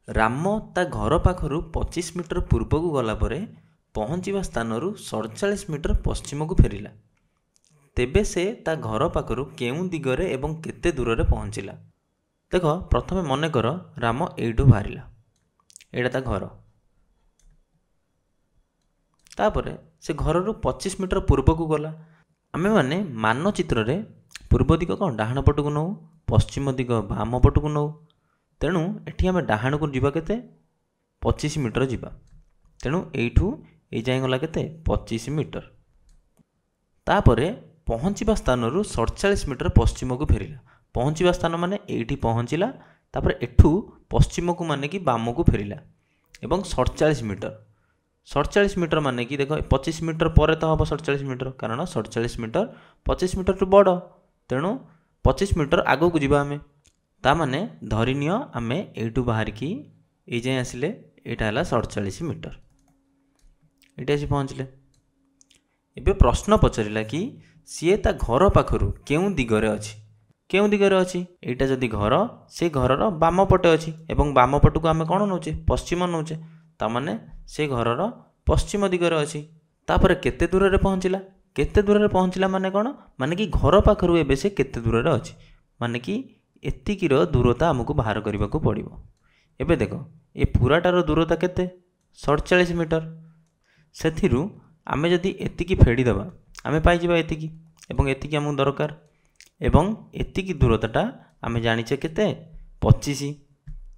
ରାମ ତା ଘର ପାଖରୁ 25 ମିଟର ପୂର୍ବକୁ ଗଲା ପରେ ପହଞ୍ଚିବା ସ୍ଥାନରୁ 47 ମିଟର ପଶ୍ଚିମକୁ ଫେରିଲା। ତେବେ ସେ ତା ଘର ପାଖରୁ କେଉଁ ଦିଗରେ ଏବଂ କେତେ ଦୂରରେ ପହଞ୍ଚିଲା? ଦେଖ, ପ୍ରଥମେ ମନେକର ରାମ ଏଇଠୁ ବାହାରିଲା, ଏଇଟା ତା ଘର। ତାପରେ ସେ ଘରରୁ 25 ମିଟର ପୂର୍ବକୁ ଗଲା। ଆମେମାନେ ମାନଚିତ୍ରରେ ପୂର୍ବ ଦିଗ କ'ଣ ଡାହାଣ ପଟକୁ ନେଉ, ପଶ୍ଚିମ ଦିଗ ବାମ ପଟକୁ ନେଉ। ତେଣୁ ଏଠି ଆମେ ଡାହାଣକୁ ଯିବା କେତେ? 25 ମିଟର ଯିବା। ତେଣୁ ଏଇଠୁ ଏଇ ଯାଏଁ ଗଲା କେତେ? 25 ମିଟର। ତାପରେ ପହଞ୍ଚିବା ସ୍ଥାନରୁ 47 ମିଟର ପଶ୍ଚିମକୁ ଫେରିଲା। ପହଞ୍ଚିବା ସ୍ଥାନ ମାନେ ଏଇଠି ପହଞ୍ଚିଲା, ତାପରେ ଏଠୁ ପଶ୍ଚିମକୁ ମାନେ କି ବାମକୁ ଫେରିଲା ଏବଂ 47 ମିଟର। 47 ମିଟର ମାନେ କି ଦେଖ, 25 ମିଟର ପରେ ତ ହେବ 47 ମିଟର, କାରଣ 47 ମିଟର 25 ମିଟରଠୁ ବଡ଼। ତେଣୁ 25 ମିଟର ଆଗକୁ ଯିବା ଆମେ। ତା ମାନେ ଧରିନିଅ ଆମେ ଏଇଠୁ ବାହାରିକି ଏଇ ଯାଏଁ ଆସିଲେ, ଏଇଟା ହେଲା 47 ମିଟର। ଏଇଠି ଆସି ପହଞ୍ଚିଲେ। ଏବେ ପ୍ରଶ୍ନ ପଚାରିଲା କି ସିଏ ତା ଘର ପାଖରୁ କେଉଁ ଦିଗରେ ଅଛି? କେଉଁ ଦିଗରେ ଅଛି? ଏଇଟା ଯଦି ଘର, ସେ ଘରର ବାମ ପଟେ ଅଛି ଏବଂ ବାମ ପଟକୁ ଆମେ କ'ଣ ନେଉଛେ? ପଶ୍ଚିମ ନେଉଛେ। ତାମାନେ ସେ ଘରର ପଶ୍ଚିମ ଦିଗରେ ଅଛି। ତାପରେ କେତେ ଦୂରରେ ପହଞ୍ଚିଲା? କେତେ ଦୂରରେ ପହଞ୍ଚିଲା ମାନେ କ'ଣ? ମାନେ କି ଘର ପାଖରୁ ଏବେ ସେ କେତେ ଦୂରରେ ଅଛି, ମାନେ କି ଏତିକିର ଦୂରତା ଆମକୁ ବାହାର କରିବାକୁ ପଡ଼ିବ। ଏବେ ଦେଖ, ଏ ପୁରାଟାର ଦୂରତା କେତେ? 47 ମିଟର। ସେଥିରୁ ଆମେ ଯଦି ଏତିକି ଫେଡ଼ିଦେବା, ଆମେ ପାଇଯିବା ଏତିକି, ଏବଂ ଏତିକି ଆମକୁ ଦରକାର। ଏବଂ ଏତିକି ଦୂରତାଟା ଆମେ ଜାଣିଛେ କେତେ? 25।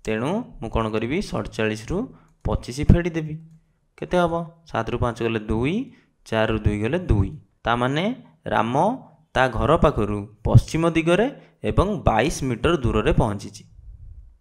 ତେଣୁ ମୁଁ କ'ଣ କରିବି? 47ରୁ 25 ଫେଡ଼ିଦେବି। କେତେ ହେବ? 7ରୁ 5 ଗଲେ 2, 4ରୁ 2 ଗଲେ 2। ତାମାନେ ରାମ ତା ଘର ପାଖରୁ ପଶ୍ଚିମ ଦିଗରେ ଏବଂ 22 ମିଟର ଦୂରରେ ପହଞ୍ଚିଛି।